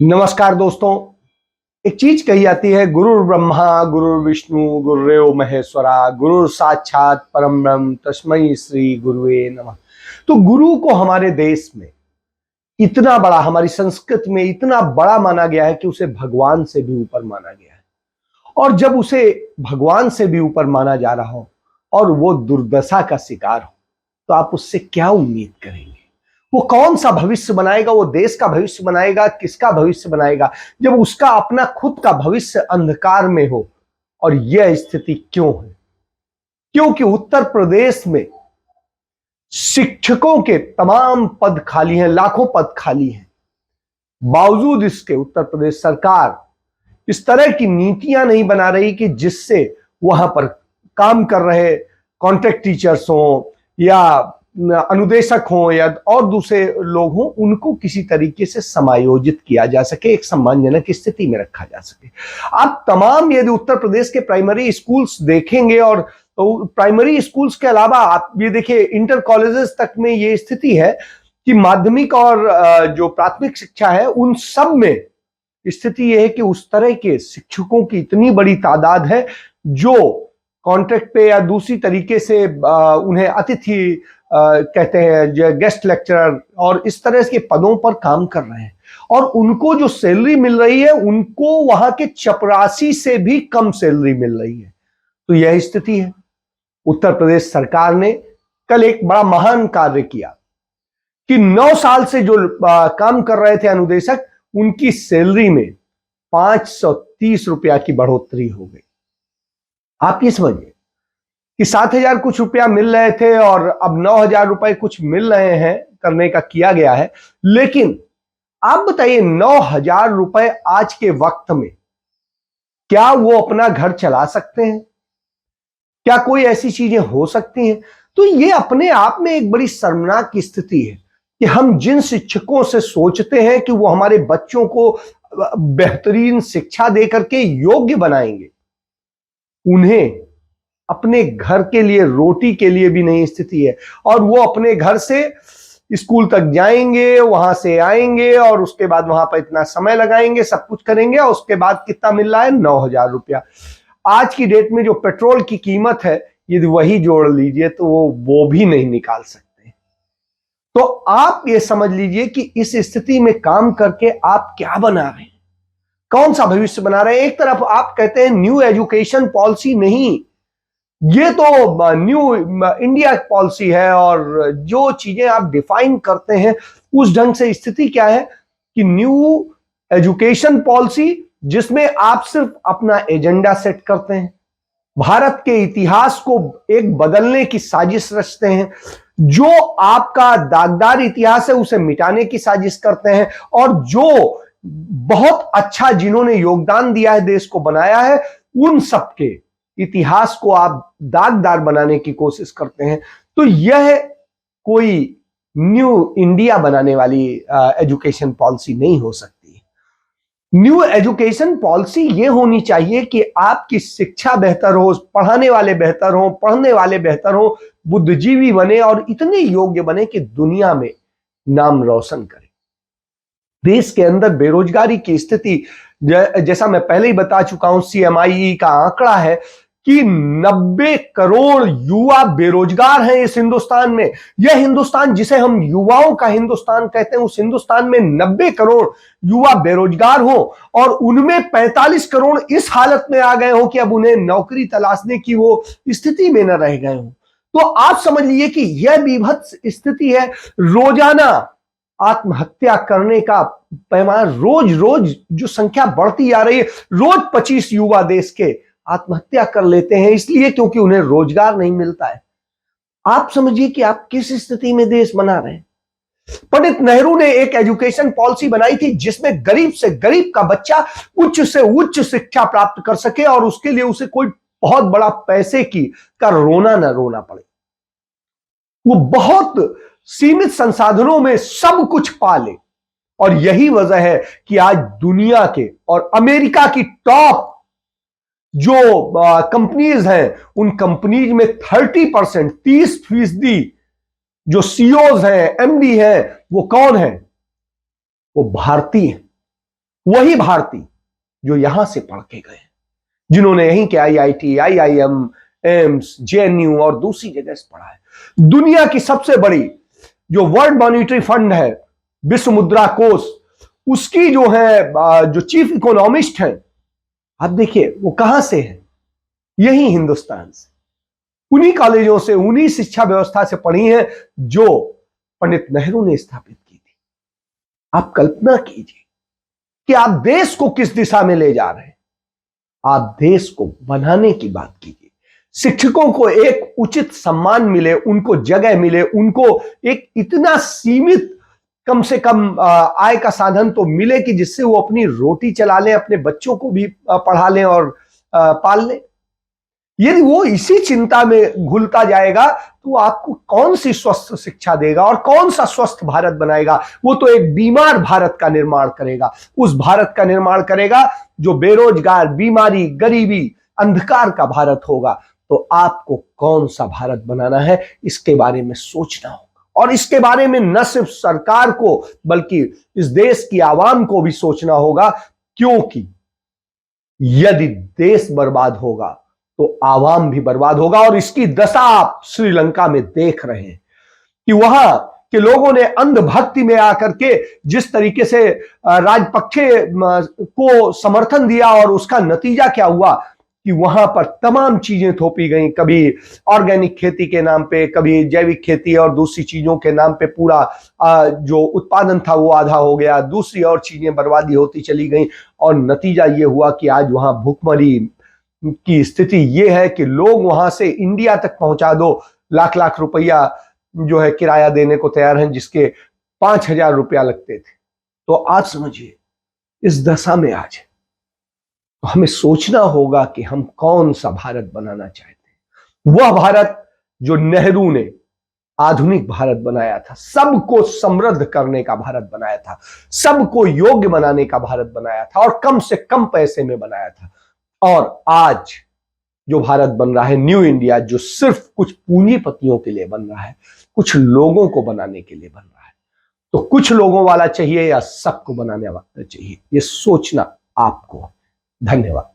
नमस्कार दोस्तों। एक चीज कही जाती है, गुरुर् ब्रह्मा गुरुर् विष्णु गुरुरेव महेश्वरा गुरुर् साक्षात परम ब्रह्म तस्मै श्री गुरुवे नमः। तो गुरु को हमारे देश में इतना बड़ा, हमारी संस्कृति में इतना बड़ा माना गया है कि उसे भगवान से भी ऊपर माना गया है। और जब उसे भगवान से भी ऊपर माना जा रहा हो और वो दुर्दशा का शिकार हो, तो आप उससे क्या उम्मीद करेंगे? वो कौन सा भविष्य बनाएगा? वो देश का भविष्य बनाएगा? किसका भविष्य बनाएगा जब उसका अपना खुद का भविष्य अंधकार में हो? और यह स्थिति क्यों है? क्योंकि उत्तर प्रदेश में शिक्षकों के तमाम पद खाली हैं, लाखों पद खाली हैं। बावजूद इसके उत्तर प्रदेश सरकार इस तरह की नीतियां नहीं बना रही कि जिससे वहां पर काम कर रहे कॉन्ट्रैक्ट टीचर्स हों या अनुदेशक हों या और दूसरे लोग हों, उनको किसी तरीके से समायोजित किया जा सके, एक सम्मानजनक स्थिति में रखा जा सके। आप तमाम यदि उत्तर प्रदेश के प्राइमरी स्कूल्स देखेंगे, और तो प्राइमरी स्कूल्स के अलावा आप ये देखिए इंटर कॉलेजेस तक में ये स्थिति है कि माध्यमिक और जो प्राथमिक शिक्षा है उन सब में स्थिति यह है कि उस तरह के शिक्षकों की इतनी बड़ी तादाद है जो कॉन्ट्रैक्ट पे या दूसरी तरीके से उन्हें अतिथि कहते हैं, जो गेस्ट लेक्चरर और इस तरह के पदों पर काम कर रहे हैं, और उनको जो सैलरी मिल रही है उनको वहां के चपरासी से भी कम सैलरी मिल रही है। तो यह स्थिति है। उत्तर प्रदेश सरकार ने कल एक बड़ा महान कार्य किया कि 9 साल से जो काम कर रहे थे अनुदेशक, उनकी सैलरी में 530 रुपया की बढ़ोतरी हो गई। आप ये समझिए कि 7,000 कुछ रुपया मिल रहे थे और अब 9,000 रुपए कुछ मिल रहे हैं, करने का किया गया है। लेकिन आप बताइए, 9,000 रुपए आज के वक्त में क्या वो अपना घर चला सकते हैं? क्या कोई ऐसी चीजें हो सकती हैं? तो ये अपने आप में एक बड़ी शर्मनाक स्थिति है कि हम जिन शिक्षकों से सोचते हैं कि वो हमारे बच्चों को बेहतरीन शिक्षा देकर के योग्य बनाएंगे, उन्हें अपने घर के लिए, रोटी के लिए भी नहीं स्थिति है। और वो अपने घर से स्कूल तक जाएंगे, वहां से आएंगे और उसके बाद वहां पर इतना समय लगाएंगे, सब कुछ करेंगे, और उसके बाद कितना मिल रहा है? 9,000 रुपया। आज की डेट में जो पेट्रोल की कीमत है, यदि वही जोड़ लीजिए तो वो भी नहीं निकाल सकते। तो आप ये समझ लीजिए कि इस स्थिति में काम करके आप क्या बना रहे हैं, कौन सा भविष्य बना रहे हैं? एक तरफ आप कहते हैं न्यू एजुकेशन पॉलिसी, नहीं, ये तो न्यू इंडिया पॉलिसी है, और जो चीजें आप डिफाइन करते हैं उस ढंग से स्थिति क्या है कि न्यू एजुकेशन पॉलिसी जिसमें आप सिर्फ अपना एजेंडा सेट करते हैं, भारत के इतिहास को एक बदलने की साजिश रचते हैं, जो आपका दागदार इतिहास है उसे मिटाने की साजिश करते हैं, और जो बहुत अच्छा जिन्होंने योगदान दिया है, देश को बनाया है, उन सबके इतिहास को आप दागदार बनाने की कोशिश करते हैं। तो यह कोई न्यू इंडिया बनाने वाली एजुकेशन पॉलिसी नहीं हो सकती। न्यू एजुकेशन पॉलिसी यह होनी चाहिए कि आपकी शिक्षा बेहतर हो, पढ़ाने वाले बेहतर हो, पढ़ने वाले बेहतर हो, बुद्धिजीवी बने और इतने योग्य बने कि दुनिया में नाम रोशन करे। देश के अंदर बेरोजगारी की स्थिति, जैसा मैं पहले ही बता चुका हूं, CMIE का आंकड़ा है कि 90 करोड़ युवा बेरोजगार हैं इस हिंदुस्तान में। यह हिंदुस्तान जिसे हम युवाओं का हिंदुस्तान कहते हैं, उस हिंदुस्तान में 90 करोड़ युवा बेरोजगार हो, और उनमें 45 करोड़ इस हालत में आ गए हो कि अब उन्हें नौकरी तलाशने की वो स्थिति में न रह गए हो। तो आप समझ लीजिए कि यह बीभत्स स्थिति है। रोजाना आत्महत्या करने का पैमाना, रोज रोज जो संख्या बढ़ती जा रही है, रोज 25 युवा देश के आत्महत्या कर लेते हैं, इसलिए क्योंकि उन्हें रोजगार नहीं मिलता है। आप समझिए कि आप किस स्थिति में देश बना रहे हैं। पंडित नेहरू ने एक एजुकेशन पॉलिसी बनाई थी जिसमें गरीब से गरीब का बच्चा उच्च से उच्च शिक्षा प्राप्त कर सके, और उसके लिए उसे कोई बहुत बड़ा पैसे का रोना न रोना पड़े। वो बहुत सीमित संसाधनों में सब कुछ पा ले। और यही वजह है कि आज दुनिया के और अमेरिका की टॉप जो कंपनीज हैं, उन कंपनीज में 30%, 30% जो CEOs हैं, MD हैं, वो कौन है? वो भारतीय हैं। वही भारतीय जो यहां से पढ़ के गए, जिन्होंने यहीं के IIT, IIM, एम्स, JNU और दूसरी जगह से पढ़ा है। दुनिया की सबसे बड़ी जो वर्ल्ड मॉनिटरी फंड है, विश्व मुद्रा कोष, उसकी जो है जो चीफ इकोनॉमिस्ट हैं, आप देखिए वो कहां से है, यही हिंदुस्तान से, उन्हीं कॉलेजों से, उन्हीं शिक्षा व्यवस्था से पढ़ी है जो पंडित नेहरू ने स्थापित की थी। आप कल्पना कीजिए कि आप देश को किस दिशा में ले जा रहे हैं। आप देश को बनाने की बात कीजिए, शिक्षकों को एक उचित सम्मान मिले, उनको जगह मिले, उनको एक इतना सीमित कम से कम आय का साधन तो मिले कि जिससे वो अपनी रोटी चला लें, अपने बच्चों को भी पढ़ा लें और पाल लें। यदि वो इसी चिंता में घुलता जाएगा तो आपको कौन सी स्वस्थ शिक्षा देगा और कौन सा स्वस्थ भारत बनाएगा? वो तो एक बीमार भारत का निर्माण करेगा, उस भारत का निर्माण करेगा जो बेरोजगार, बीमारी, गरीबी, अंधकार का भारत होगा। तो आपको कौन सा भारत बनाना है, इसके बारे में सोचना होगा। और इसके बारे में न सिर्फ सरकार को बल्कि इस देश की आवाम को भी सोचना होगा, क्योंकि यदि देश बर्बाद होगा तो आवाम भी बर्बाद होगा। और इसकी दशा आप श्रीलंका में देख रहे हैं कि वहां के लोगों ने अंधभक्ति में आकर के जिस तरीके से राजपक्षे को समर्थन दिया, और उसका नतीजा क्या हुआ कि वहां पर तमाम चीजें थोपी गई, कभी ऑर्गेनिक खेती के नाम पे, कभी जैविक खेती और दूसरी चीजों के नाम पे पूरा जो उत्पादन था वो आधा हो गया, दूसरी और चीजें बर्बादी होती चली गई। और नतीजा ये हुआ कि आज वहां भूखमरी की स्थिति ये है कि लोग वहां से इंडिया तक पहुंचा दो, लाख लाख रुपया जो है किराया देने को तैयार हैं, जिसके 5,000 रुपया लगते थे। तो आप समझिए इस दशा में आज तो हमें सोचना होगा कि हम कौन सा भारत बनाना चाहते हैं। वह भारत जो नेहरू ने आधुनिक भारत बनाया था, सबको समृद्ध करने का भारत बनाया था, सबको योग्य बनाने का भारत बनाया था, और कम से कम पैसे में बनाया था। और आज जो भारत बन रहा है, न्यू इंडिया, जो सिर्फ कुछ पूंजीपतियों के लिए बन रहा है, कुछ लोगों को बनाने के लिए बन रहा है। तो कुछ लोगों वाला चाहिए या सबको बनाने वाला चाहिए, ये सोचना आपको। धन्यवाद।